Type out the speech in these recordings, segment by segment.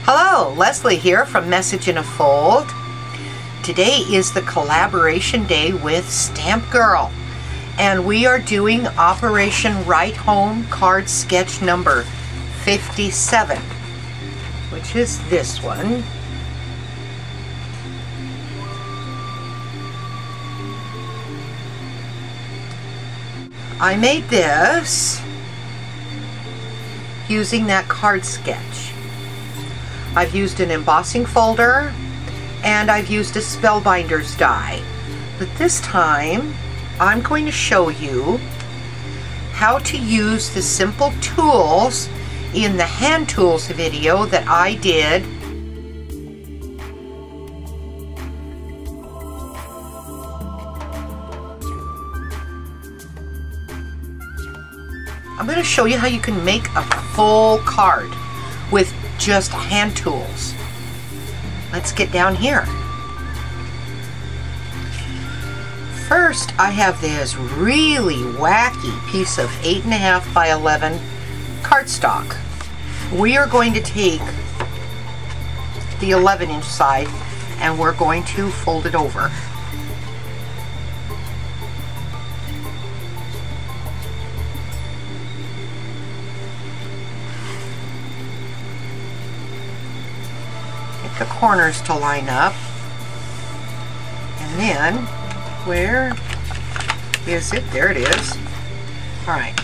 Hello, Leslie here from Message in a Fold. Today is the collaboration day with Stmpgrl, and we are doing Operation Write Home card sketch number 57, which is this one. I made this using that card sketch. I've used an embossing folder and I've used a spellbinder's die. But this time I'm going to show you how to use the simple tools in the hand tools video that I did. I'm going to show you how you can make a full card with just hand tools. Let's get down here. First, I have this really wacky piece of 8.5 by 11 cardstock. We are going to take the 11-inch side and we're going to fold it over. The corners to line up, and then where is it? There it is. Alright,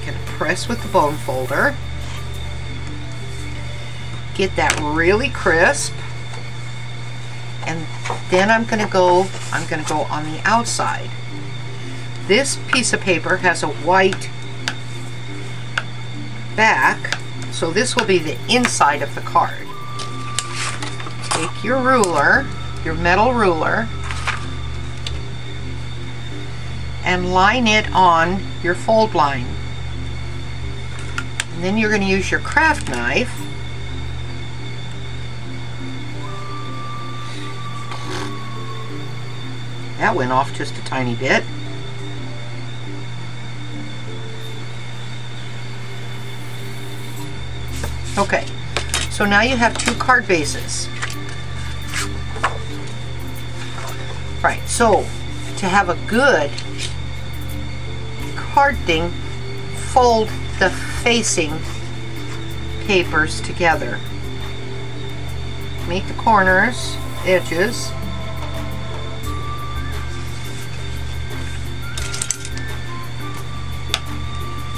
gonna press with the bone folder, get that really crisp, and then I'm gonna go on the outside. This piece of paper has a white back, so this will be the inside of the card. Take your ruler, your metal ruler, and line it on your fold line. And then you're going to use your craft knife that went off just a tiny bit. Okay, so now you have two card bases. Right, so to have a good card thing, fold the facing papers together. Make the corners, edges.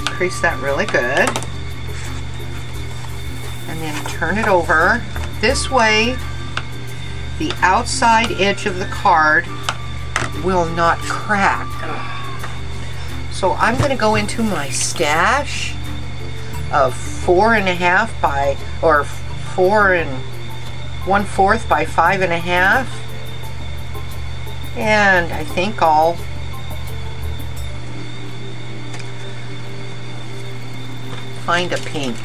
Crease that really good. And then turn it over. This way, the outside edge of the card will not crack. So I'm going to go into my stash of 4.5 by, or 4 1/4 by 5.5, and I think I'll find a pink.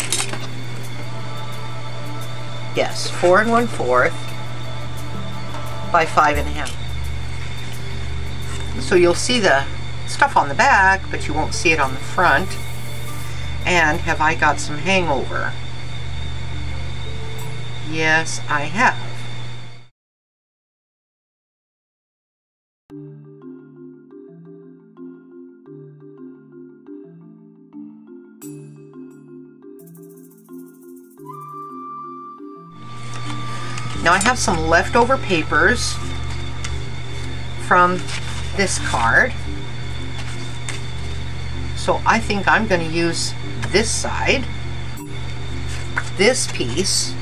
Yes, 4 1/4 by 5.5. So you'll see the stuff on the back, but you won't see it on the front. And have I got some hangover? Yes, I have. Now I have some leftover papers from this card, so I think I'm going to use this side. This piece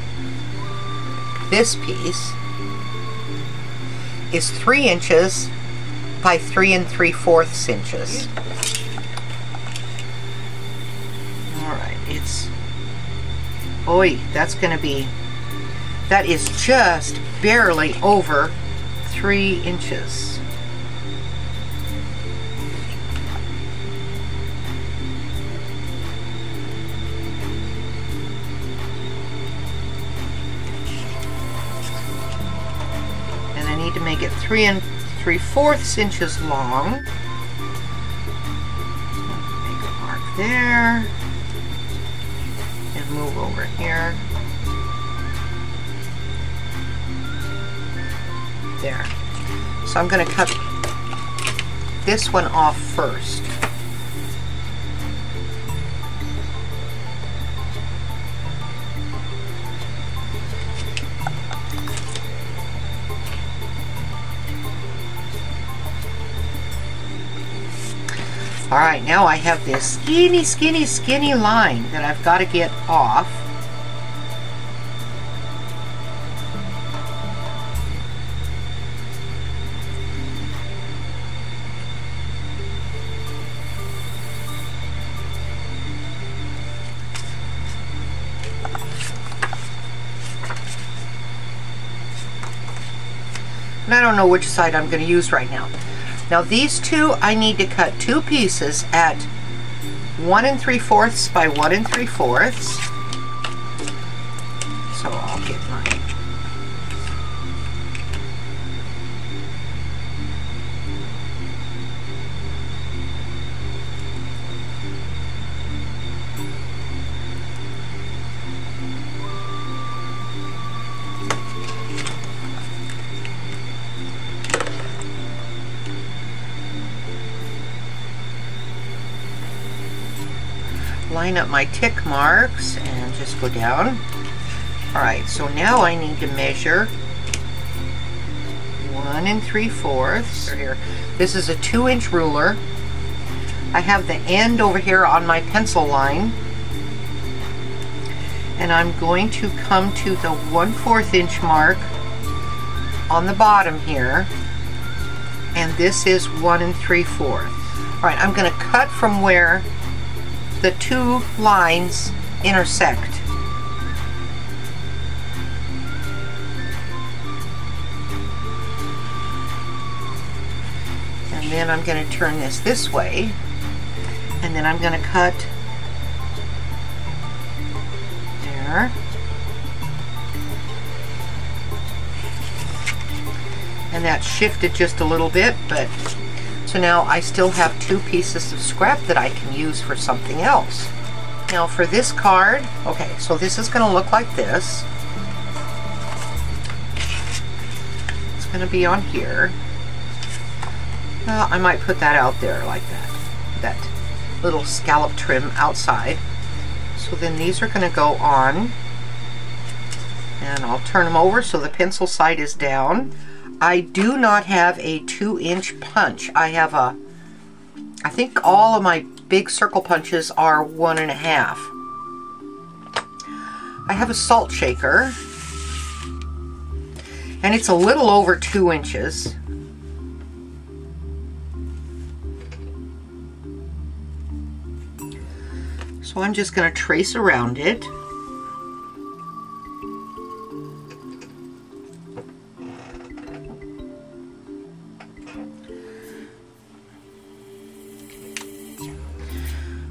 is 3 inches by 3 3/4 inches. Alright, it's, boy, that is just barely over 3 inches. And I need to make it 3 3/4 inches long. there and move over here. There. So I'm going to cut this one off first. Alright, now I have this skinny line that I've got to get off. And I don't know which side I'm going to use right now. Now these two, I need to cut two pieces at 1 3/4 by 1 3/4. So I'll get mine. Line up my tick marks and just go down. Alright, so now I need to measure 1 3/4 here. This is a 2-inch ruler. I have the end over here on my pencil line, and I'm going to come to the 1/4 inch mark on the bottom here, and this is 1 3/4. Alright, I'm going to cut from where the two lines intersect. And then I'm going to turn this way, and then I'm going to cut there. And that shifted just a little bit, but so now I still have two pieces of scrap that I can use for something else. Now for this card, okay, so this is going to look like this. It's going to be on here. I might put that out there like that. That little scallop trim outside. So then these are going to go on. And I'll turn them over so the pencil side is down. I do not have a 2-inch punch. I have a, I think all of my big circle punches are 1 1/2. I have a salt shaker, and it's a little over 2 inches. So I'm just going to trace around it.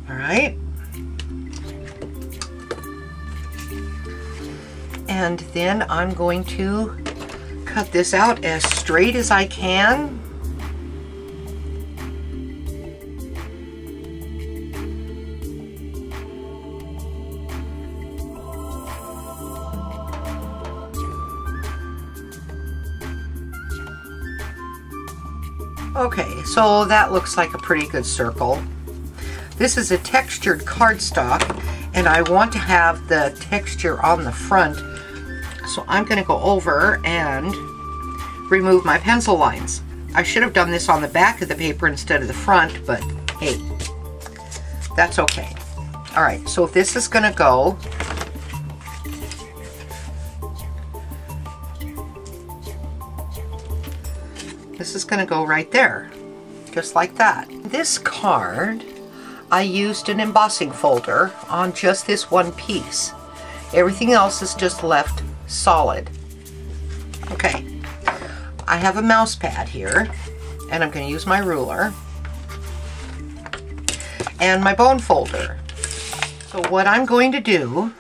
Alright, and then I'm going to cut this out as straight as I can. Okay, so that looks like a pretty good circle. This is a textured cardstock, and I want to have the texture on the front, so I'm going to go over and remove my pencil lines. I should have done this on the back of the paper instead of the front, but hey, that's okay. Alright, so this is going to go right there, just like that. This card, I used an embossing folder on just this one piece. Everything else is just left solid. Okay, I have a mouse pad here, and I'm going to use my ruler and my bone folder. So what I'm going to do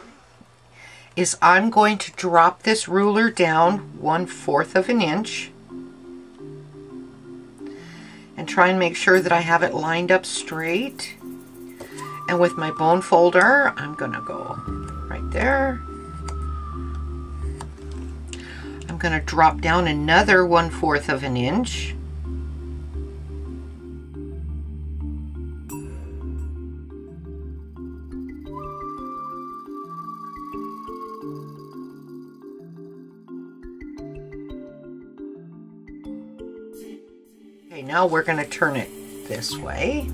is I'm going to drop this ruler down 1/4 of an inch and try and make sure that I have it lined up straight. And with my bone folder, I'm gonna go right there. I'm gonna drop down another 1/4 of an inch. Okay, now we're gonna turn it this way.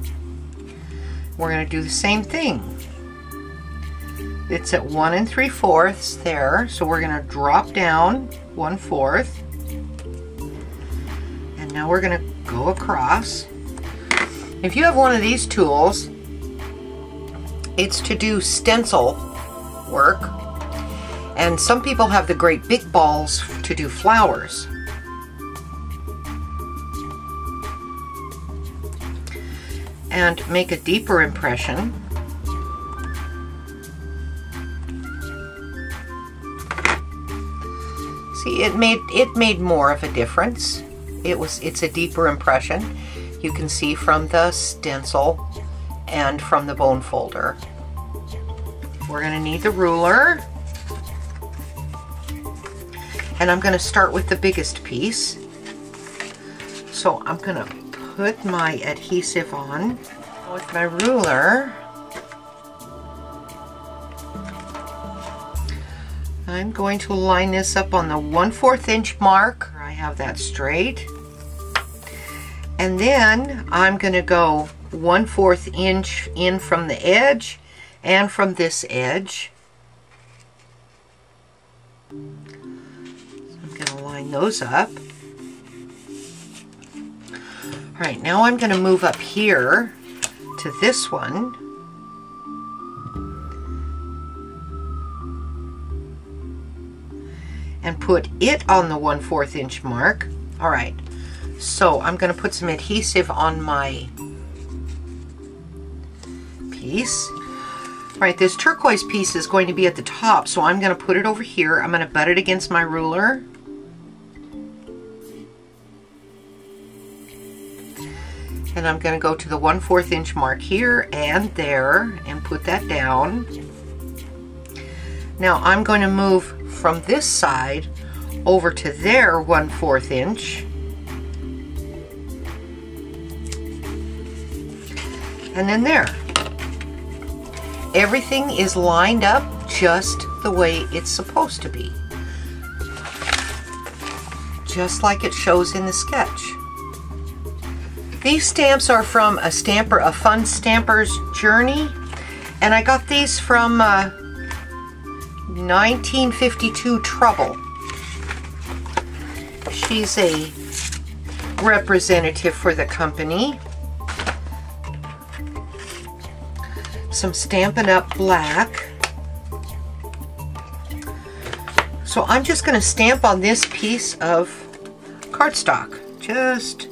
We're gonna do the same thing. It's at 1 3/4 there, so we're gonna drop down 1/4. And now we're gonna go across. If you have one of these tools, it's to do stencil work. And some people have the great big balls to do flowers. And make a deeper impression. See, it made more of a difference. It's a deeper impression. You can see from the stencil and from the bone folder. We're going to need the ruler. And I'm going to start with the biggest piece. So I'm going to put my adhesive on with my ruler. I'm going to line this up on the 1/4 inch mark. I have that straight. And then I'm going to go 1/4 inch in from the edge and from this edge. So I'm going to line those up. All right, now I'm going to move up here to this one. And put it on the 1/4 inch mark. All right, so I'm going to put some adhesive on my piece. All right, this turquoise piece is going to be at the top, so I'm going to put it over here. I'm going to butt it against my ruler. And I'm going to go to the 1/4 inch mark here and there and put that down. Now I'm going to move from this side over to there 1/4 inch. And then there. Everything is lined up just the way it's supposed to be. Just like it shows in the sketch. These stamps are from a Fun Stamper's Journey, and I got these from 1952 Trouble. She's a representative for the company. Some Stampin' Up! Black. So I'm just going to stamp on this piece of cardstock. Just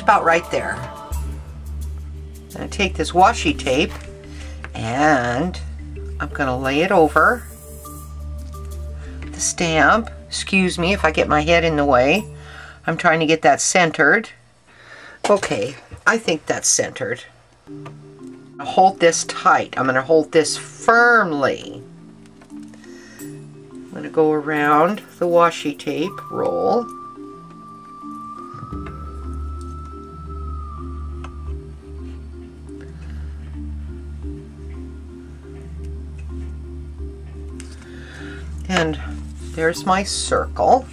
about right there. I'm going to take this washi tape and I'm going to lay it over the stamp. Excuse me if I get my head in the way. I'm trying to get that centered. Okay, I think that's centered. Hold this tight. I'm going to hold this firmly. I'm going to go around the washi tape roll. And there's my circle.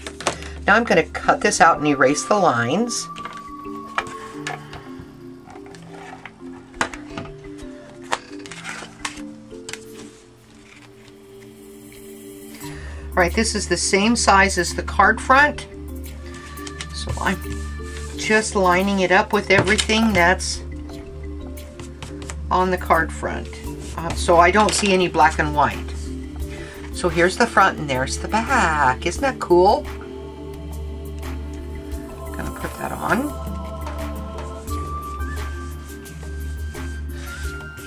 Now I'm going to cut this out and erase the lines. All right, this is the same size as the card front. So I'm just lining it up with everything that's on the card front. So I don't see any black and white. So here's the front and there's the back. Isn't that cool? I'm gonna put that on.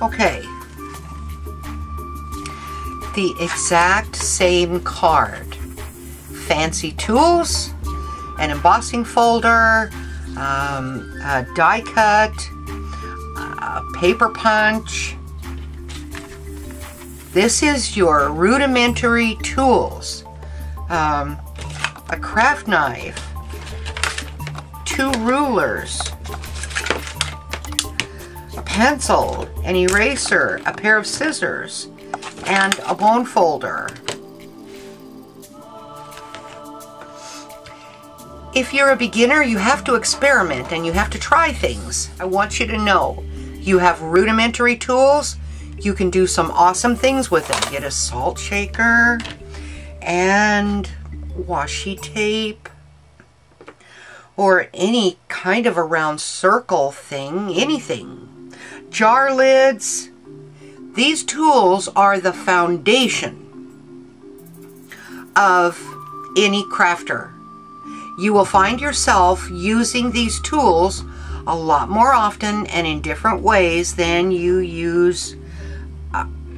Okay. The exact same card. Fancy tools, an embossing folder, a die cut, a paper punch. This is your rudimentary tools. A craft knife, 2 rulers, a pencil, an eraser, a pair of scissors, and a bone folder. If you're a beginner, you have to experiment and you have to try things. I want you to know you have rudimentary tools. You can do some awesome things with them. Get a salt shaker and washi tape or any kind of a round circle thing, anything. Jar lids. These tools are the foundation of any crafter. You will find yourself using these tools a lot more often and in different ways than you use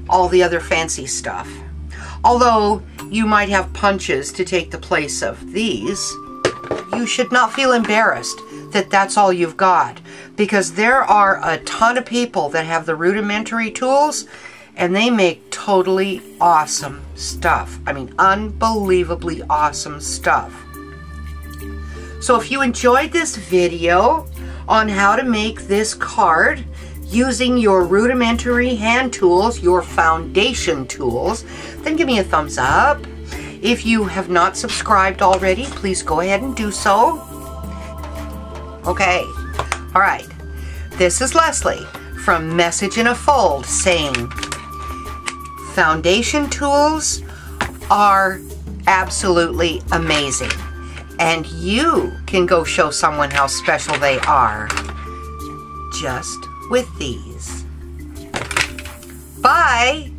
all the other fancy stuff. Although you might have punches to take the place of these, you should not feel embarrassed that that's all you've got, because there are a ton of people that have the rudimentary tools and they make totally awesome stuff. I mean, unbelievably awesome stuff. So if you enjoyed this video on how to make this card using your rudimentary hand tools, your foundation tools, then give me a thumbs up. If you have not subscribed already, please go ahead and do so. Okay, all right. This is Leslie from Message in a Fold saying, foundation tools are absolutely amazing. And you can go show someone how special they are just with these. Bye!